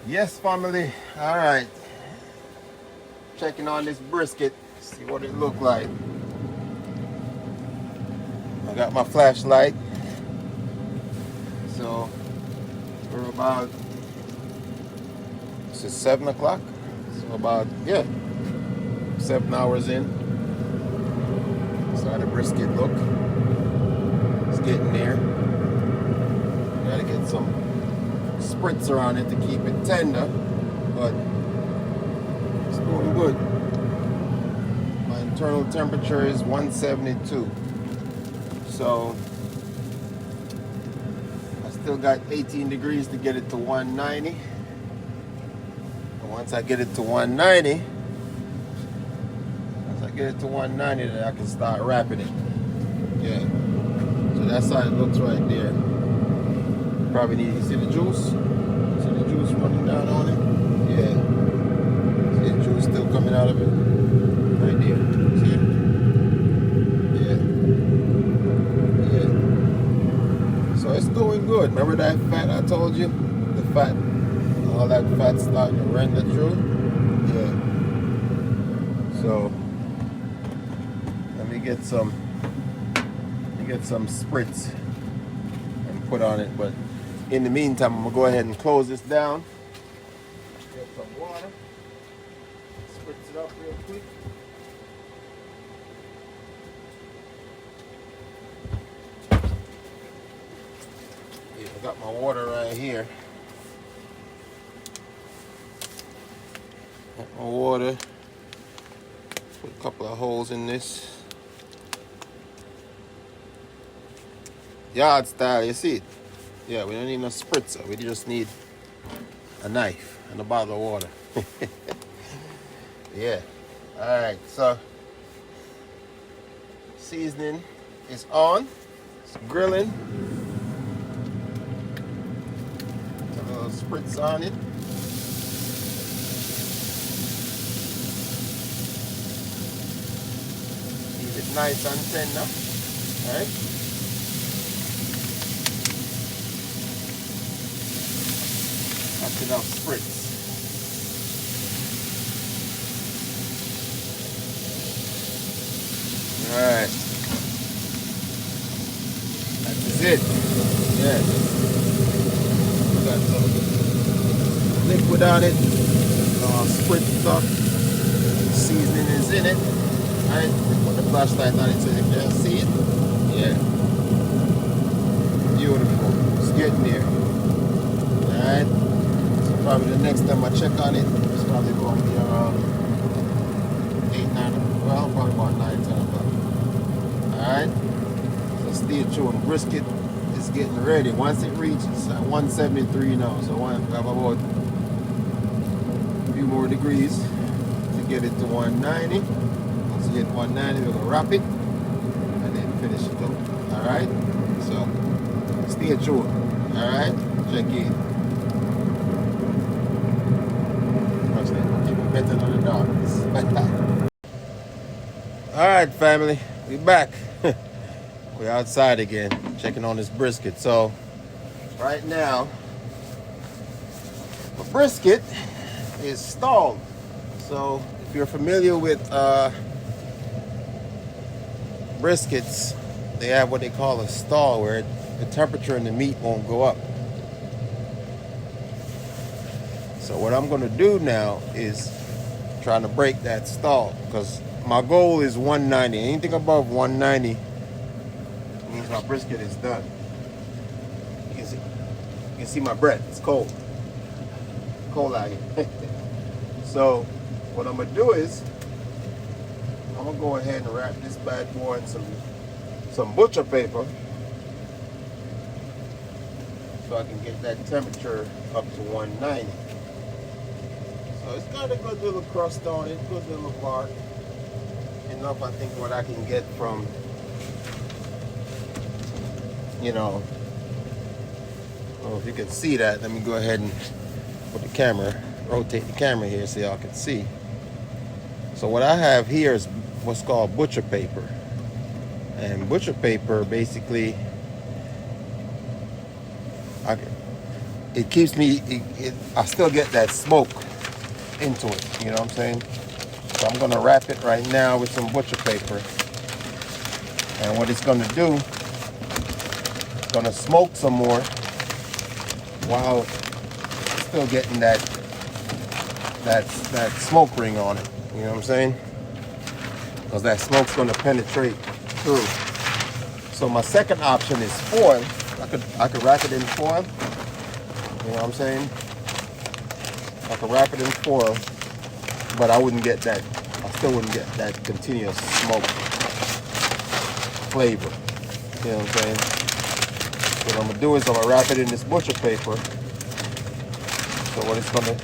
Yes, family. All right. Checking on this brisket. See what it look like. I got my flashlight. So we're about, it's 7 o'clock. So about, 7 hours in. So how the brisket look. It's getting there. Gotta get some spritzer on it to keep it tender. But it's doing good. My internal temperature is 172. So I still got 18 degrees to get it to 190. And once I get it to 190, then I can start wrapping it. Yeah. So that's how it looks right there. Probably need, you see the juice? See the juice running down on it? Yeah. See the juice still coming out of it? Right there. See it? Yeah. Yeah. So it's doing good. Remember that fat I told you? The fat, all that fat starting to render through? Yeah. So let me get some spritz and put on it. But in the meantime, I'm gonna go ahead and close this down. Get some water. Spritz it up real quick. Yeah, I got my water right here. Got my water. Put a couple of holes in this. Yard style, you see it? Yeah, we don't need no spritzer. We just need a knife and a bottle of water. Yeah. Alright, so seasoning is on. It's grilling. Put a little spritz on it. Keep it nice and tender. Alright. That's enough spritz. Alright. That is it. Yeah. Got some liquid on it. Spritz stuff. Seasoning is in it. Alright. Put the flashlight on it so you can see it. Yeah. Beautiful. It's getting there. Alright. Probably the next time I check on it, it's probably going to be around 8, 9, well, probably about 9, 10 o'clock. Alright? So stay tuned. Brisket is getting ready. Once it reaches 173 now, so I have about a few more degrees to get it to 190. Once you get 190, we're going to wrap it and then finish it up. Alright? So stay tuned. Alright? Check in. Better than the dogs. Alright, family, we back. We're outside again, checking on this brisket. So right now the brisket is stalled. So if you're familiar with briskets, they have what they call a stall, where the temperature in the meat won't go up. So what I'm going to do now is trying to break that stall, because my goal is 190. Anything above 190 means my brisket is done. You can see my breath. It's cold. Cold out here. So what I'm going to do is I'm going to go ahead and wrap this bad boy in some butcher paper so I can get that temperature up to 190. So it's got a good little crust on it, good little bark. Enough, I think, what I can get from, I don't know if you can see that. Let me go ahead and put the camera, rotate the camera here so y'all can see. So what I have here is what's called butcher paper. And butcher paper basically it keeps me, I still get that smoke into it, you know what I'm saying? So I'm gonna wrap it right now with some butcher paper. And what it's gonna do, it's gonna smoke some more while still getting that smoke ring on it, you know what I'm saying? Because that smoke's gonna penetrate through. So my second option is foil. I could wrap it in foil, you know what I'm saying? I could wrap it in foil, but I still wouldn't get that continuous smoke flavor. You know what I'm saying? What I'm gonna do is I'm gonna wrap it in this butcher paper. So what it's gonna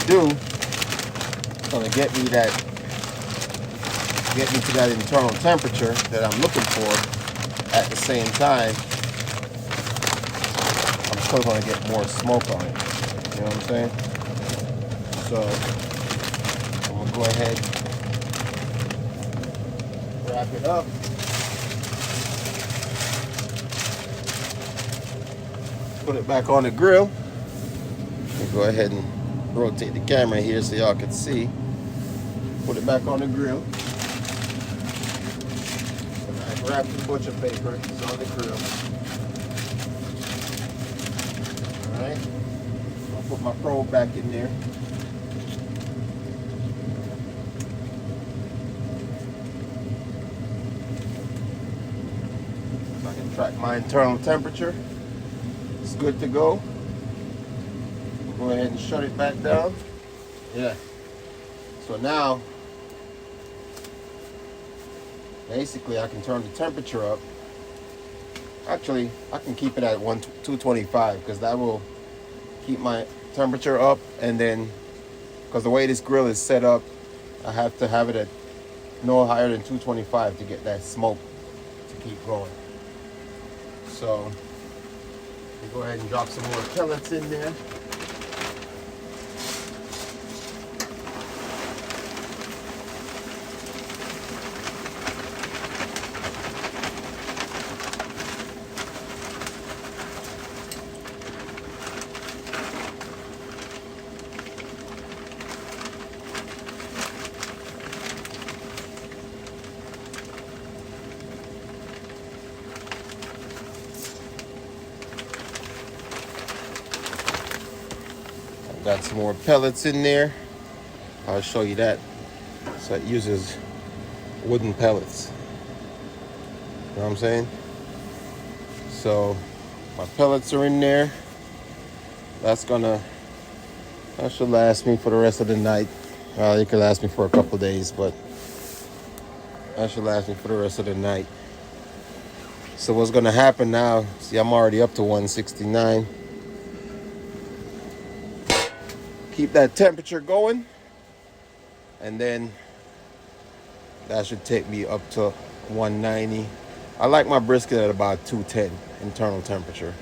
do, it's gonna get me to that internal temperature that I'm looking for. At the same time, I'm still gonna get more smoke on it. You know what I'm saying? So I'm gonna go ahead, wrap it up. Put it back on the grill. Go ahead and rotate the camera here so y'all can see. Put it back on the grill. I wrap the butcher paper. It's on the grill. Alright. I'll put my probe back in there. So I can track my internal temperature. It's good to go. Go ahead and shut it back down. Yeah. So now, basically I can turn the temperature up. Actually, I can keep it at 225 because that will keep my temperature up. And then, because the way this grill is set up, I have to have it at no higher than 225 to get that smoke to keep going. So, we go ahead and drop some more pellets in there. Got some more pellets in there. I'll show you that. So it uses wooden pellets. You know what I'm saying? So my pellets are in there. That should last me for the rest of the night. It could last me for a couple days, but that should last me for the rest of the night. So what's gonna happen now, see I'm already up to 169. Keep that temperature going, and then that should take me up to 190. I like my brisket at about 210 internal temperature,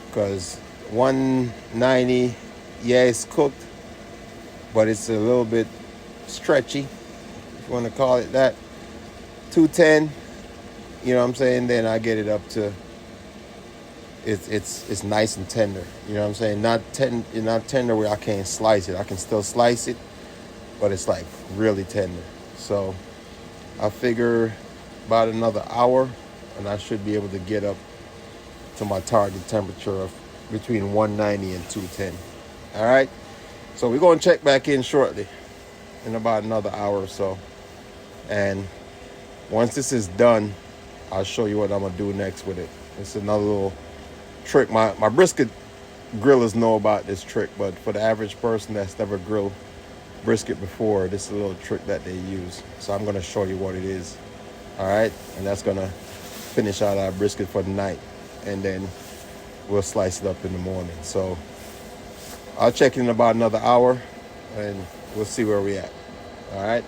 because 190, yeah, it's cooked, but it's a little bit stretchy, if you want to call it that. 210, you know what I'm saying? Then I get it up to it's nice and tender. You know what I'm saying? Not tender where I can't slice it. I can still slice it, but it's like really tender. So I figure about another hour, and I should be able to get up to my target temperature of between 190 and 210. All right. So we're going to check back in shortly, in about another hour or so. And once this is done, I'll show you what I'm going to do next with it. It's another little trick. My brisket grillers know about this trick, but for the average person that's never grilled brisket before, this is a little trick that they use. So I'm going to show you what it is. All right. And that's going to finish out our brisket for the night. And then we'll slice it up in the morning. So I'll check in about another hour, and we'll see where we're at. All right.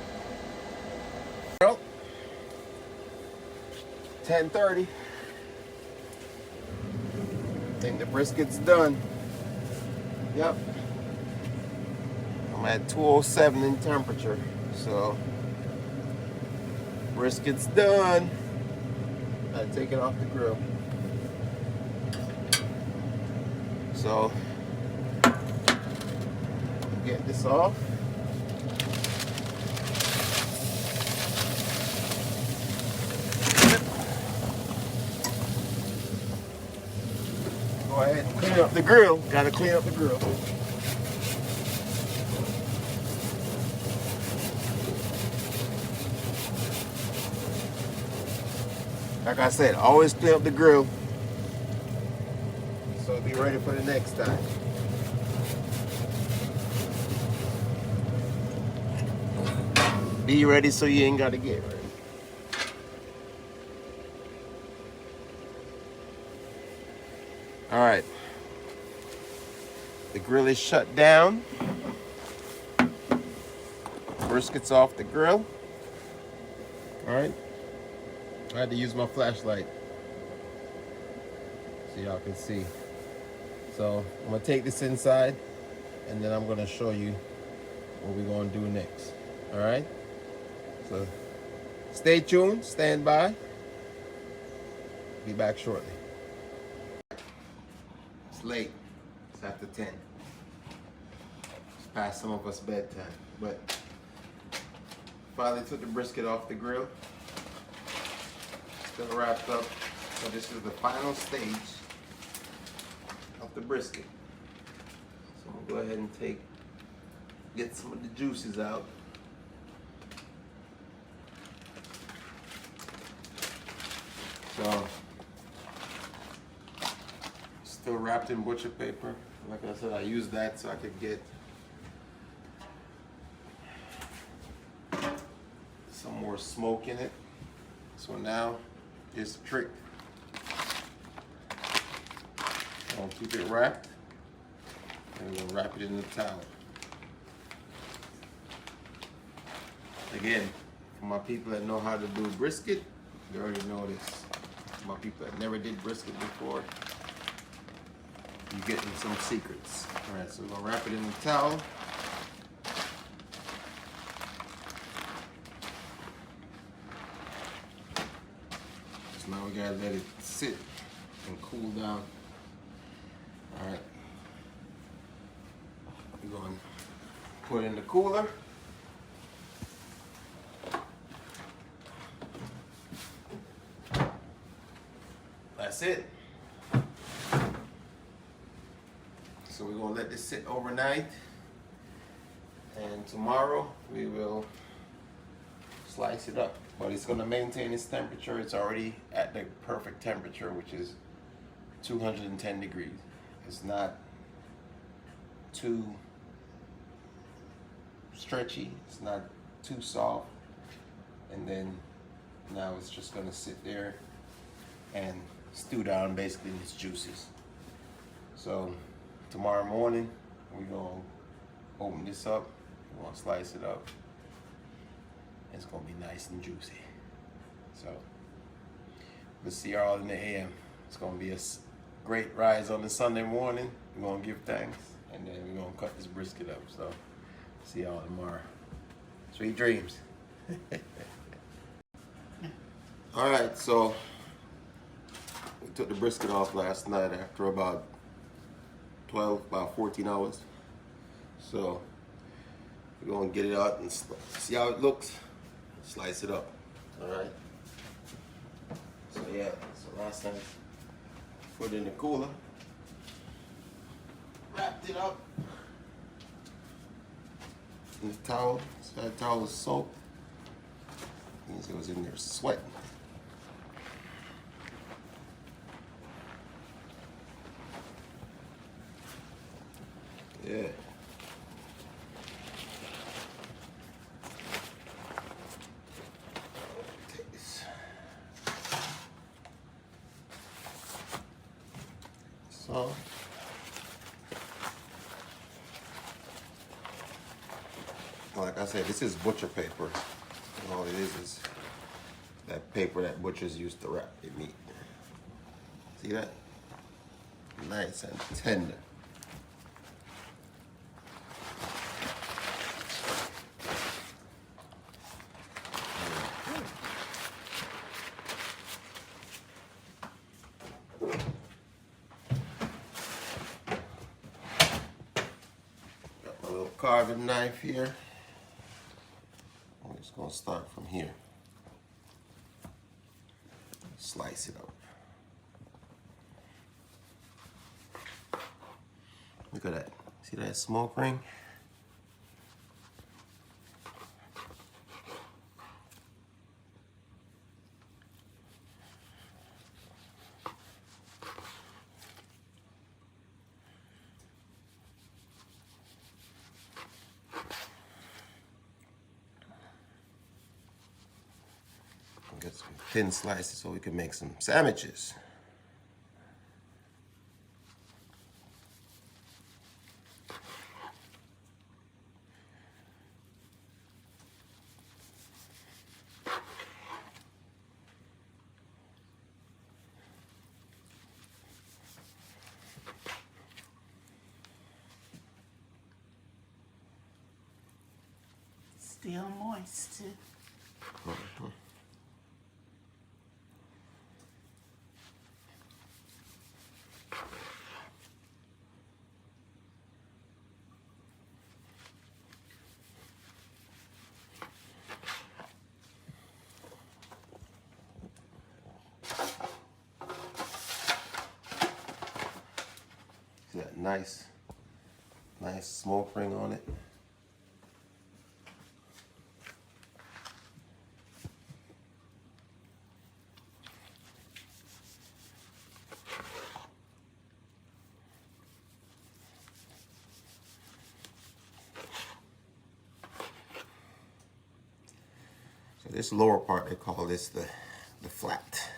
10:30. I think the brisket's done. Yep. I'm at 207 in temperature. So brisket's done. I take it off the grill. So get this off. Go ahead and clean up the grill. Gotta clean up the grill. Like I said, always clean up the grill. So be ready for the next time. Be ready so you ain't gotta get ready. All right. The grill is shut down. Brisket's off the grill. All right. I had to use my flashlight so y'all can see. So I'm gonna take this inside and then I'm gonna show you what we're gonna do next. All right. So stay tuned, stand by. Be back shortly. It's late. It's after 10. It's past some of us bedtime, but finally took the brisket off the grill. Still wrapped up. So this is the final stage of the brisket. So I'm gonna go ahead and get some of the juices out. So still wrapped in butcher paper. Like I said, I used that so I could get some more smoke in it. So now is the trick. I'll keep it wrapped and we'll wrap it in the towel. Again, for my people that know how to do brisket, you already know this. For my people that never did brisket before, you're getting some secrets. All right, so we're gonna wrap it in the towel. So now we gotta let it sit and cool down. All right, we're gonna put it in the cooler. That's it. So we're gonna let this sit overnight, and tomorrow we will slice it up. But it's gonna maintain its temperature. It's already at the perfect temperature, which is 210 degrees. It's not too stretchy, it's not too soft. And then now it's just gonna sit there and stew down basically its juices. So tomorrow morning we're gonna open this up, we're gonna slice it up. It's gonna be nice and juicy. So we'll see y'all in the AM. It's gonna be a great rise on the Sunday morning. We're gonna give thanks and then we're gonna cut this brisket up. So see y'all tomorrow. Sweet dreams. All right, so we took the brisket off last night after about 14 hours. So we're gonna get it out and see how it looks. Slice it up. All right. So yeah, so last night put it in the cooler, wrapped it up in the towel. So that towel was soaked. Means it was in there sweating. Yeah. Take this. So like I said, this is butcher paper. And all it is that paper that butchers used to wrap their meat. See that? Nice and tender. carving knife here. I'm just gonna start from here. Slice it up. Look at that. See that smoke ring? Get some thin slices so we can make some sandwiches. Still moist too. See that nice smoke ring on it? So this lower part, they call this the flat.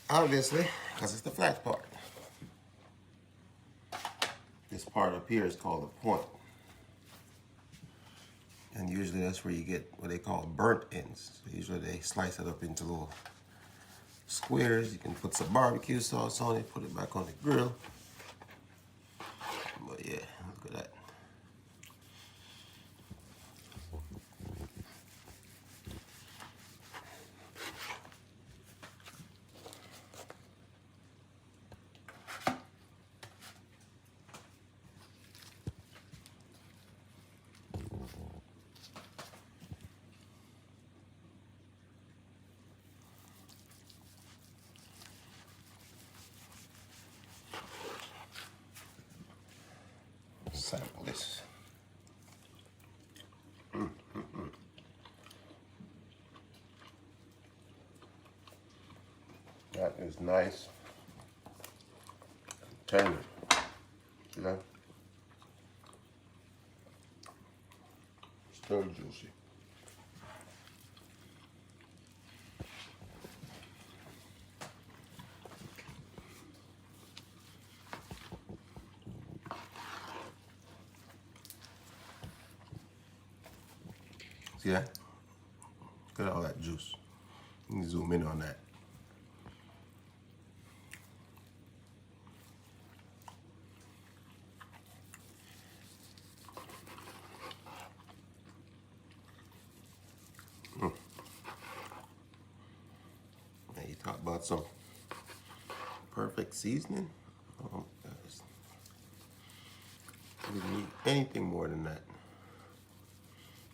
Obviously, because it's the flat part. This part up here is called the point. And usually that's where you get what they call burnt ends. So usually they slice it up into little squares. You can put some barbecue sauce on it, put it back on the grill. But yeah, look at that. Sample this. That is nice. Tender. See that? Still juicy. See that? Look at all that juice. You can zoom in on that. Now you talk about some perfect seasoning. Oh, guys. You didn't need anything more than that.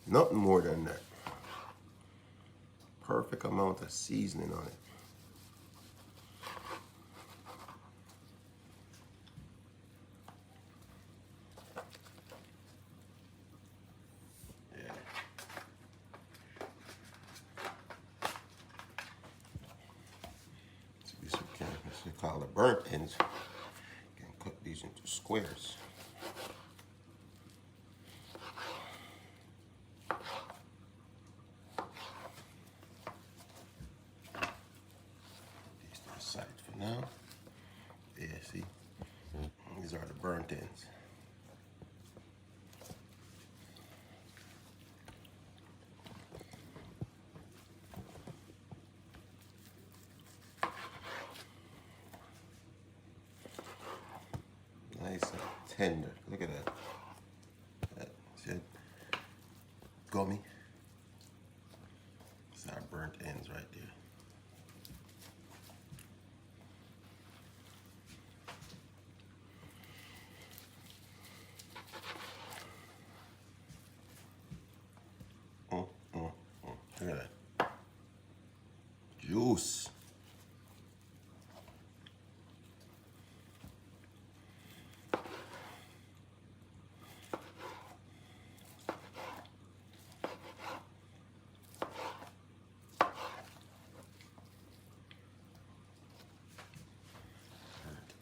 Nothing more than that. Perfect amount of seasoning on it. Yeah. So we call the burnt ends. You can cut these into squares. Side for now. Yeah, see? These are the burnt ends. Nice and tender. Look at that. See it? Gummy. It's our burnt ends right there.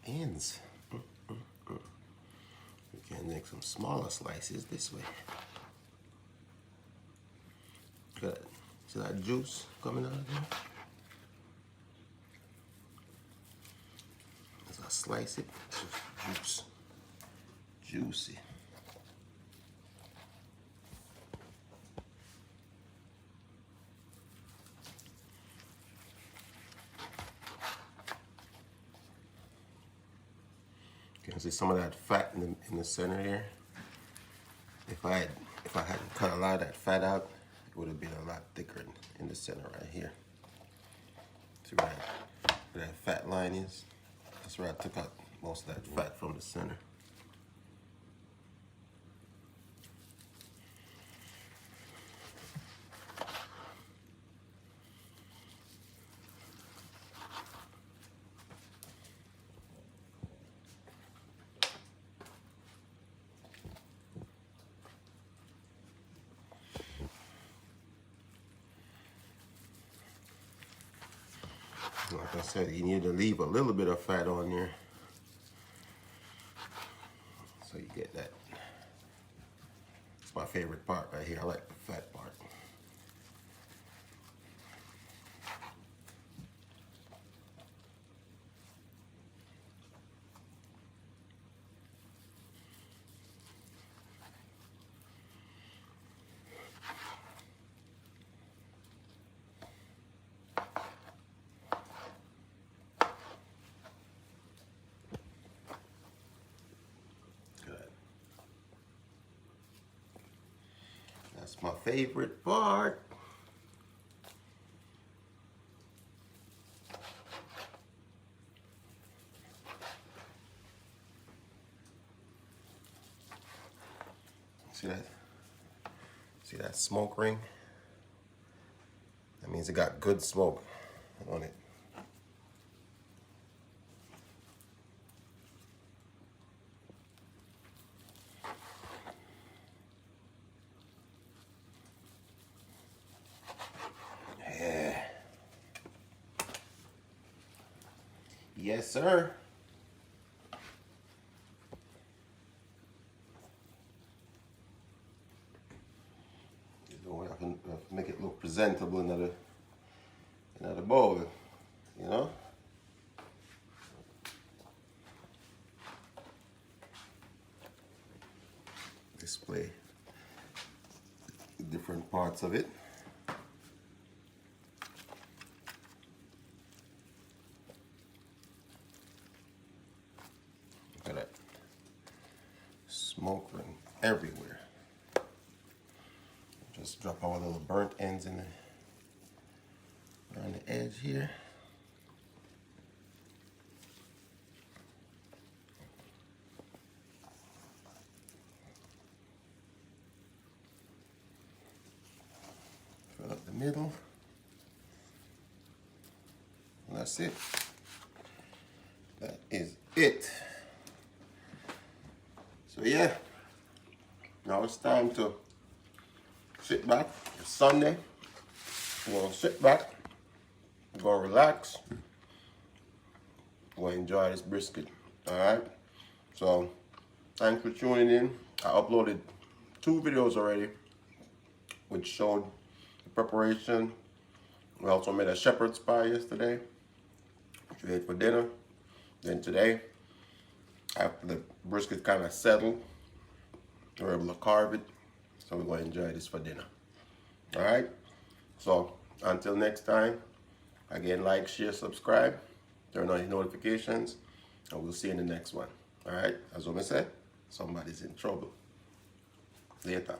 ends. We can make some smaller slices this way. Good. See that juice coming out of there? As I slice it, it's just juice. Juicy. You can see some of that fat in the center here. If I hadn't cut a lot of that fat out, it would have been a lot thicker in the center right here. See where that fat line is? That's where I took out most of that fat from the center. Like I said, you need to leave a little bit of fat on there so you get that. It's my favorite part right here. I like the fat part. That's my favorite part. See that? See that smoke ring? That means it got good smoke on it. Yes, sir. I can make it look presentable in another bowl, you know? Display different parts of it. Look at that. Smoke ring everywhere. Just drop our little burnt ends in around the edge here. Fill up the middle. And that's it. That is it. So yeah, now it's time to sit back. It's Sunday. We're gonna sit back. We're gonna relax. We're gonna enjoy this brisket. Alright? So thanks for tuning in. I uploaded 2 videos already which showed the preparation. We also made a shepherd's pie yesterday, which we ate for dinner. Then today, after the brisket kind of settled, we were able to carve it. So we're going to enjoy this for dinner. All right? So until next time, again, like, share, subscribe, turn on your notifications, and we'll see you in the next one. All right? As I said, somebody's in trouble. Later.